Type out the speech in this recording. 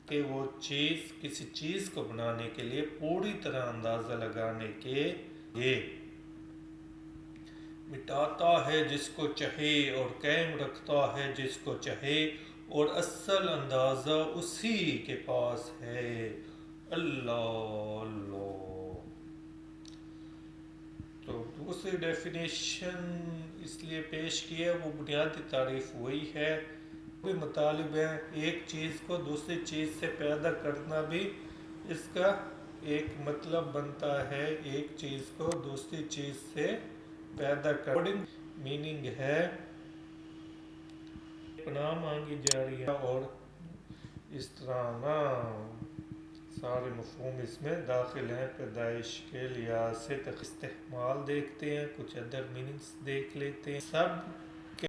کہ وہ چیز کسی چیز کو بنانے کے لیے پوری طرح اندازہ لگانے کے لیے مٹاتا ہے جس کو چاہے اور قائم رکھتا ہے جس کو چاہے اور اصل اندازہ اسی کے پاس ہے۔ اللہ اللہ۔ تو دوسری ڈیفینیشن اس لیے پیش کی ہے، وہ بنیادی تعریف وہی ہے، بھی مطالب ہے۔ ایک چیز کو دوسری چیز سے پیدا کرنا بھی اس کا ایک مطلب بنتا ہے، ایک چیز کو دوسری چیز سے پیدا کرنا میننگ ہے پناہ مانگی جا رہی ہے، اور اس طرح نا سارے مفہوم اس میں داخل ہیں۔ پیدائش کے لحاظ سے استحمال دیکھتے ہیں، کچھ ادر میننگز دیکھ لیتے ہیں، سب